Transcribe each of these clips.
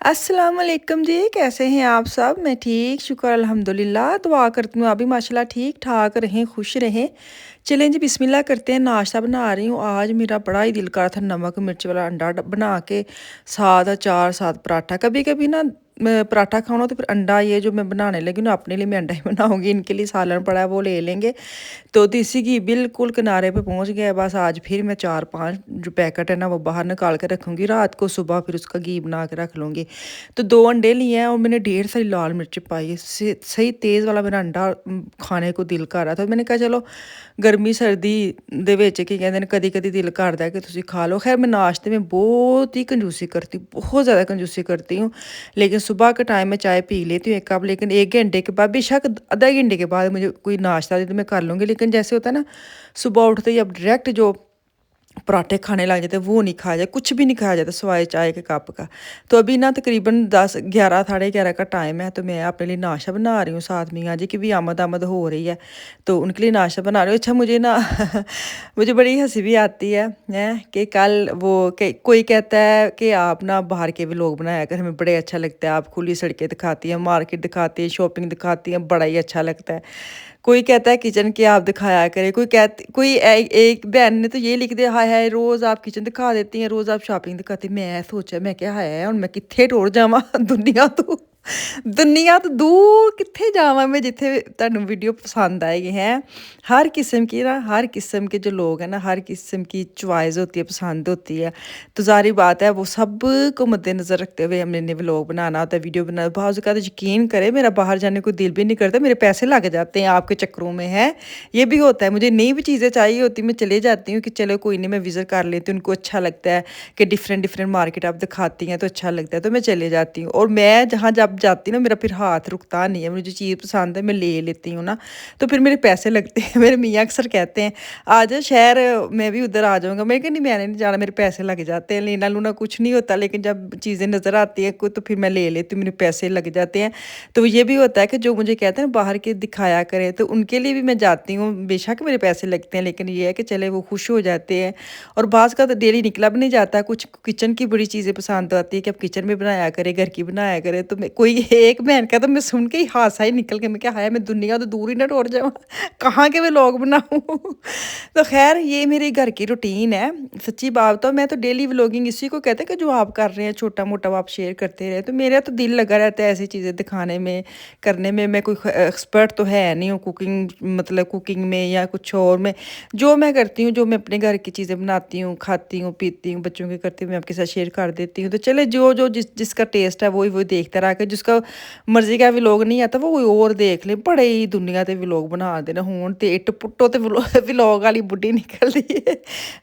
अस्सलाम वालेकुम जी, कैसे हैं आप सब? मैं ठीक, शुक्र अल्हम्दुलिल्लाह। दुआ करती हूँ आप भी माशाल्लाह ठीक-ठाक रहें, खुश रहें। चलें जी बिस्मिल्लाह करते हैं, नाश्ता बना रही हूँ। आज मेरा बड़ा ही दिल कर रहा था नमक मिर्च वाला अंडा बना के साथ अचार, साथ पराठा। कभी-कभी ना पराठा खाओ ना तो फिर अंडा ये जो मैं बनाने लगी हूँ ना अपने लिए मैं अंडा ही बनाऊँगी, इनके लिए सालन पड़ा है वो ले लेंगे। तो देसी घी बिल्कुल किनारे पे पहुंच गया है। बस आज फिर मैं 4-5 जो पैकेट है ना वो बाहर निकाल के रखूँगी, रात को सुबह फिर उसका घी बना के रख लूँगी। तो 2 अंडे लिए हैं और मैंने ढेर सारी लाल मिर्च पाई है। सही तेज़ वाला मेरा अंडा खाने को दिल कर रहा था। मैंने कहा चलो गर्मी सर्दी ਦੇ ਵਿੱਚ ਕੀ ਕਹਿੰਦੇ ਨੇ ਕਦੀ-ਕਦੀ ਦਿਲ ਕਰਦਾ है कि ਤੁਸੀਂ खा लो। खैर मैं नाश्ते में बहुत ही कंजूसी करती हूँ, बहुत ज़्यादा कंजूसी करती हूँ। लेकिन सुबह के टाइम में चाय पी लेती हूँ 1 कप, लेकिन 1 घंटे के बाद बेशक आधा घंटे के बाद मुझे कोई नाश्ता दे तो मैं कर लूँगी। लेकिन जैसे होता है ना सुबह उठते ही अब डायरेक्ट जो पराठे खाने लग जाते हैं वो नहीं खाया जाए, कुछ भी नहीं खाया जाता सिवाय चाय के कप का। तो अभी ना तकरीबन 10-11 साढ़े 11 का टाइम है, तो मैं अपने लिए नाश्ता बना रही हूँ। साथ मियाँ जी की भी आमद-आमद हो रही है, तो उनके लिए नाश्ता बना रही हूँ। अच्छा मुझे ना मुझे बड़ी हँसी भी आती है, हैं कि कल वो के कोई कहता है कि आप ना बाहर के व्लॉग बनाया कर, हमें बड़े अच्छा लगता है, आप खुली सड़कें दिखाती हैं, मार्केट दिखाती हैं, शॉपिंग दिखाती हैं, बड़ा ही अच्छा लगता है। कोई कहता है किचन की आप दिखाया करें, एक बहन ने तो ये लिख दिया, हाय हाय रोज़ आप किचन दिखा देती हैं, रोज़ आप शॉपिंग दिखाती हैं। मैं सोचा मैं क्या हाय हुण मैं कित्थे टुर जावां दुनिया तो दुनिया तो दूर कित्थे जावां मैं जित्थे तुहानूं वीडियो पसंद आएगी हैं। हर किस्म के जो लोग हैं ना, हर किस्म की चॉइस होती है, पसंद होती है। तो ज़ाहिर बात है वो सब को मद्देनज़र रखते हुए हमने व्लॉग बनाना होता है, वीडियो बनाना। बाज़ औक़ात यकीन करें मेरा बाहर जाने को दिल भी नहीं करता, मेरे पैसे लग जाते हैं आपके चक्करों में हैं। ये भी होता है, मुझे नई भी चीज़ें चाहिए होती मैं चले जाती हूँ कि चलो कोई नहीं मैं विज़िट कर लेती हूँ, उनको अच्छा लगता है कि डिफरेंट डिफरेंट मार्केट आप दिखाती हैं तो अच्छा लगता है, तो मैं चले जाती हूँ। और मैं जहाँ जब जाती हूँ ना मेरा फिर हाथ रुकता नहीं है, मुझे जो चीज़ पसंद है मैं ले लेती हूँ ना, तो फिर मेरे पैसे लगते हैं। मेरे मियाँ अक्सर कहते हैं आ जा शहर, मैं भी उधर आ जाऊँगा। मैं कहा नहीं मैंने नहीं जाना, मेरे पैसे लग जाते हैं, लेना लूना कुछ नहीं होता, लेकिन जब चीज़ें नज़र आती हैं कोई तो फिर मैं ले लेती हूँ, मेरे पैसे लग जाते हैं। तो ये भी होता है कि जो मुझे कहते हैं ना बाहर के दिखाया करें, तो उनके लिए भी मैं जाती हूँ, बेशक मेरे पैसे लगते हैं, लेकिन ये है कि चले वो खुश हो जाते हैं। और बाज़ का तो डेली निकला भी नहीं जाता, कुछ किचन की बड़ी चीज़ें पसंद आती है कि अब किचन में बनाया करे, घर की बनाया करे। तो मैं कोई एक बहन का तो मैं सुन के ही हादसा ही निकल के मैं क्या हाय मैं दुनिया तो दूर ही ना टुर जाऊँ कहाँ के मैं लोग बनाऊँ। तो खैर ये मेरे घर की रूटीन है। सच्ची बात तो मैं तो डेली व्लॉगिंग इसी को कहते हैं कि जो आप कर रहे हैं छोटा मोटा वो आप शेयर करते रहे, तो मेरा तो दिल लगा रहता है ऐसी चीज़ें दिखाने में, करने में। मैं कोई एक्सपर्ट तो है नहीं हूँ कुकिंग, मतलब कुकिंग में या कुछ और में। जो मैं करती हूँ, जो मैं अपने घर की चीज़ें बनाती हूँ, खाती हूँ, पीती हूँ, बच्चों की करती हूँ, मैं आपके साथ शेयर कर देती हूँ। तो चले जो जिसका टेस्ट है वही देखता रहा के, जिसका मर्ज़ी का व्लॉग नहीं आता वो कोई और देख ले। बड़े ही दुनिया ते व्लॉग बना देना हुण ते इट पुट्टो ते व्लॉग वाली बुड्ढी निकल रही है।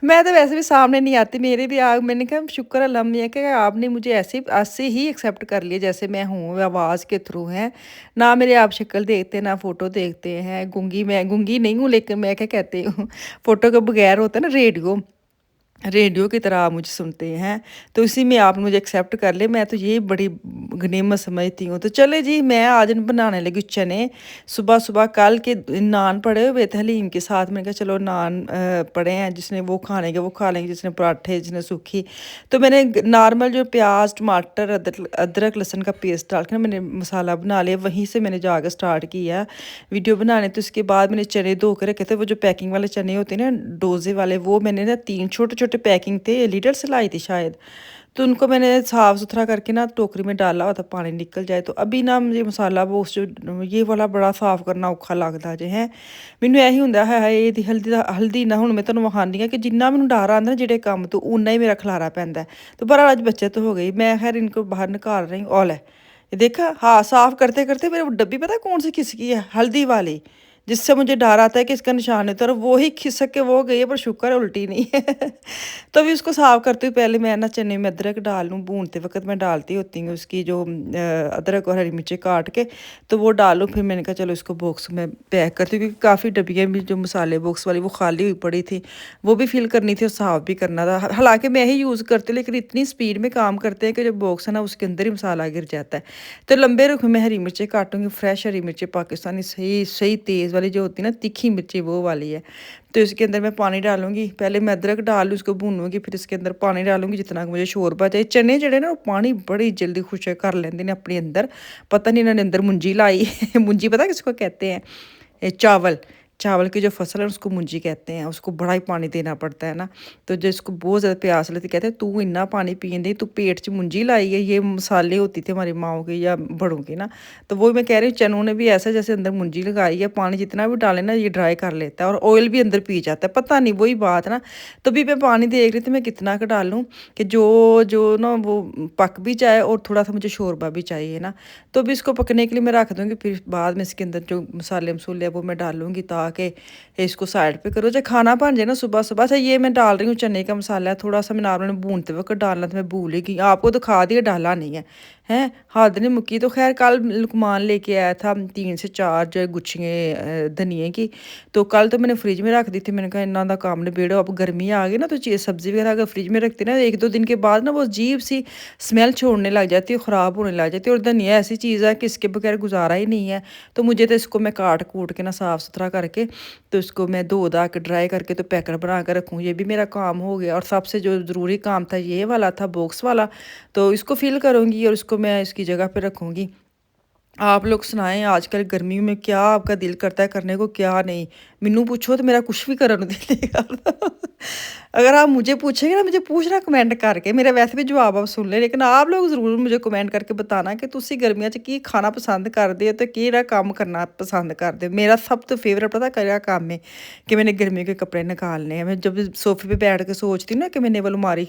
मैं तो वैसे भी सामने नहीं आती, मेरे भी आ मैंने कहा शुक्र अल्हम्दुलिल्लाह कि आपने मुझे ऐसे ही एक्सेप्ट कर लिया जैसे मैं हूँ, आवाज़ के थ्रू हैं। ना मेरे आप शक्ल देखते, ना फ़ोटो देखते हैं। मैं गूंगी नहीं हूँ, लेकिन मैं क्या कहती हूँ फ़ोटो के बगैर होता है ना रेडियो की तरह आप मुझे सुनते हैं, तो इसी में आप मुझे एक्सेप्ट कर ले, मैं तो ये बड़ी गनीमत समझती हूँ। तो चले जी मैं आज बनाने लगी चने। सुबह-सुबह कल के नान पड़े हुए थे हलीम के साथ, मैंने कहा चलो नान पड़े हैं, जिसने वो खाने के वो खा लेंगे, जिसने पराठे, जिसने सूखी। तो मैंने नॉर्मल जो प्याज़, टमाटर, अदरक, लहसुन का पेस्ट डाल के ना मैंने मसाला बना लिया, वहीं से मैंने जाकर स्टार्ट किया वीडियो बनाने। तो उसके बाद मैंने चने धो के रखे थे, वो जो पैकिंग वाले चने होते हैं ना डोजे वाले, वो मैंने ना 3 छोटे-छोटे पैकिंग थे, लीडर से लाई थी शायद। तो उनको मैंने साफ़-सुथरा करके ना टोकरी में डाला हुआ था, पानी निकल जाए। तो अभी ना मुझे मसाला वो उस जो ये वाला बड़ा साफ़ करना औखा लगदा जे हैं। ਮੈਨੂੰ ਇਹੀ ਹੁੰਦਾ ਹਾਏ ਹਾਏ ਇਹਦੀ ਹਲਦੀ ਨਾ ਹੁਣ ਮੈਂ ਤੁਹਾਨੂੰ ਵਿਖਾਉਂਦੀ ਹਾਂ कि जिन्ना ਮੈਨੂੰ डर आंदा ना ਜਿਹੜੇ ਕੰਮ ਤੋਂ ਉਨਾ ਹੀ ਮੇਰਾ ਖਲਾਰਾ ਪੈਂਦਾ है। तो पर आज बचत हो गई, मैं खैर इनको बाहर निकाल रही हूँ। ओले ये देखा, हाँ साफ़ करते करते मेरे डब्बी पता है कौन सी खिसकी है, हल्दी वाली, जिससे मुझे डर आता है कि इसका निशान है, तो वो ही खिसक के वो गई है, पर शुक्र है उल्टी नहीं है। तो अभी उसको साफ़ करते हुए पहले मैं ना चने में अदरक डाल लूँ, भूनते वक़्त मैं डालती होती हूँ उसकी जो अदरक और हरी मिर्ची काट के, तो वो डालूँ। फिर मैंने कहा चलो इसको बॉक्स में पैक करती हूँ, क्योंकि काफ़ी डब्बियाँ भी जो मसाले बॉक्स वाली वो खाली हुई पड़ी थी, वो भी फिल करनी थी और साफ़ भी करना था। हालाँकि मैं ही यूज़ करती हूँ, लेकिन इतनी स्पीड में काम करते हैं कि जो बॉक्स है ना उसके अंदर ही मसाला गिर जाता है। तो लंबे रुख में हरी मिर्चें काटूँगी, फ्रेश हरी मिर्चें पाकिस्तानी, सही सही तेज़ साइज़ वाली जो होती है ना तीखी मिर्ची, वो वाली है। तो इसके अंदर मैं पानी डालूँगी, पहले मैं अदरक डाल लूँ, उसको भूनूँगी, फिर इसके अंदर पानी डालूँगी जितना मुझे शोरबा चाहिए। चने जेह्ड़े ना, वो पानी बड़ी जल्दी खुश कर लेंदे ने अपने अंदर, पता नहीं इन्होंने अंदर मुंजी लाई मुंजी पता किसको कहते हैं? चावल, चावल की जो फसल है उसको मुंजी कहते हैं, उसको बड़ा ही पानी देना पड़ता है ना। तो जिसको बहुत ज़्यादा प्यास लगती, कहते हैं तू इतना पानी पीन दे, तू पेट च मुंजी लाई है। ये मसाले होती थी हमारी माओ की या बड़ों की ना। तो वो मैं कह रही हूँ चनों ने भी ऐसा जैसे अंदर मुंजी लगाई है, पानी जितना भी डाले ना ये ड्राई कर लेता है और ऑयल भी अंदर पी जाता है, पता नहीं वही बात ना। तो भी मैं पानी देख रही थी मैं कितना का डालूँ कि जो जो ना वो पक भी जाए और थोड़ा सा मुझे शोरबा भी चाहिए ना। तो अभी इसको पकने के लिए मैं रख दूँगी, फिर बाद में इसके अंदर जो मसाले मसूले है वो मैं डालूँगी, ताकि इसको साइड पे करो। जब खाना बन जाए ना सुबह-सुबह से, ये मैं डाल रही हूँ चने का मसाला है, थोड़ा-सा मैं नॉर्मल भूनते वक़्त डालना तो मैं भूल ही गई, आपको तो दिखा दिया डाला नहीं है, हैं? हद नहीं मुक्की। तो ख़ैर कल लुकमान लेके आया था 3 से 4 जो है गुच्छियाँ धनिये की, तो कल तो मैंने फ्रिज में रख दी थी। मैंने कहा इन्ना दा काम निबेड़ो, अब गर्मी आ गई ना तो सब्ज़ी वगैरह अगर फ्रिज में रखती ना 1-2 दिन के बाद ना वो अजीब-सी स्मेल छोड़ने लग जाती है, ख़राब होने लग जाती है। और धनिया ऐसी चीज़ है कि इसके बगैर गुज़ारा ही नहीं है। तो मुझे तो इसको मैं काट-कूट के ना साफ़-सुथरा करके, तो इसको मैं धो-धा के ड्राई करके तो पैकेट बना कर रखूँ, ये भी मेरा काम हो गया। और सबसे जो ज़रूरी काम था ये वाला था, बॉक्स वाला, तो इसको फिल करूँगी और इसको मैं इसकी जगह पे रखूँगी। आप लोग सुनाएँ आजकल गर्मी में क्या आपका दिल करता है करने को, क्या नहीं? मैनू पूछो तो मेरा कुछ भी करन नूं दिल नहीं करदा। अगर आप मुझे पूछेंगे ना, मुझे पूछना कमेंट करके, मेरे वैसे भी जवाब आप सुन लें, लेकिन आप लोग ज़रूर मुझे कमेंट करके बताना कि तुसी गर्मियां च की खाना पसंद करदे हो ते केह्ड़ा कम्म करना पसंद करदे हो। मेरा सब तो फेवरेट पता केह्ड़ा कम्म है कि मैंने गर्मियों के कपड़े निकालने हैं। मैं जब सोफ़े पे बैठ के सोचती हूँ ना कि मैंने वो अलमारी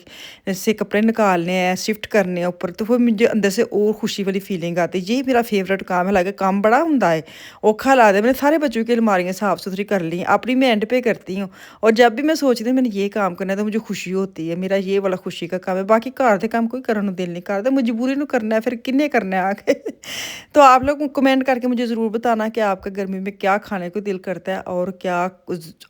से कपड़े निकालने हैं, शिफ्ट करने हैं ऊपर, तो फिर मुझे अंदर से और खुशी वाली फीलिंग आती है। ये मेरा फेवरेट काम है। हालाँकि काम बड़ा हुंदा है, औखा लगदा है। मैंने सारे बच्चों की अलमारियाँ साफ़-सुथरी कर ली हैं, अपनी मैं एंड पे करती हूँ। और जब भी मैं सोचती हूँ मैंने ये काम करना है तो मुझे खुशी होती है, मेरा ये वाला खुशी का काम है। बाकी घर दे काम कोई करन नूं दिल नहीं करदा, मजबूरी नूं करना है, फिर किन्ने करना है आके। तो आप लोग कमेंट करके मुझे ज़रूर बताना कि आपका गर्मी में क्या खाने को दिल करता है, और क्या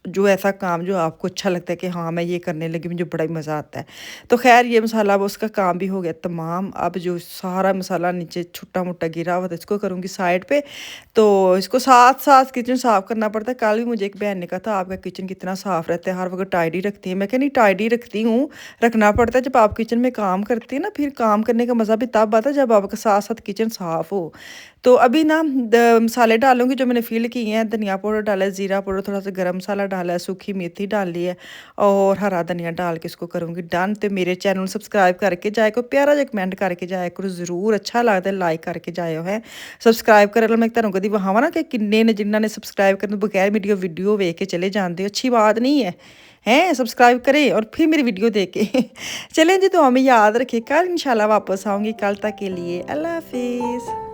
जो ऐसा काम जो आपको अच्छा लगता है कि हाँ मैं ये करने लगी, मुझे बड़ा ही मज़ा आता है। तो खैर ये मसाला अब उसका काम भी हो गया तमाम। अब जो सारा मसाला नीचे छोटा-मोटा गिरा हुआ था इसको करूँगी साइड पे। तो इसको साथ-साथ किचन साफ़ करना पड़ता है। कल भी मुझे एक बहन ने कहा था आपका किचन कितना साफ़ रहता है, हर वक़्त टाइडी रखती है। मैं कहा नहीं टाइडी रखती हूँ, रखना पड़ता है। जब आप किचन में काम करती हैं ना, फिर काम करने का मज़ा भी तब आता है जब आपका साथ-साथ किचन साफ़ हो। तो अभी ना मसाले डालूँगी जो मैंने फ़िल किए हैं। धनिया पाउडर डाला है, ज़ीरा पाउडर, थोड़ा-सा गरम मसाला डाला है, सूखी मेथी डाली है और हरा धनिया डाल के इसको करूँगी डन। तो मेरे चैनल सब्सक्राइब करके जाया करो, प्यारा जिहा कमेंट करके जाया करो ज़रूर, अच्छा लगता है लाइक करके जायो है। सब्सक्राइब करे मैं तुहानूं कदी विखावां ना कि किन्ने ने जिन्हां ने सब्सक्राइब करन बगैर मेरी वीडियो वेख के चले जाते हो, अच्छी बात नहीं है। हैं सब्सक्राइब करें और फिर मेरी वीडियो देखें। चलें जी, तो हमें याद रखें, कल इंशाल्लाह वापस आऊँगी। कल तक के लिए अल्लाह हाफिज़।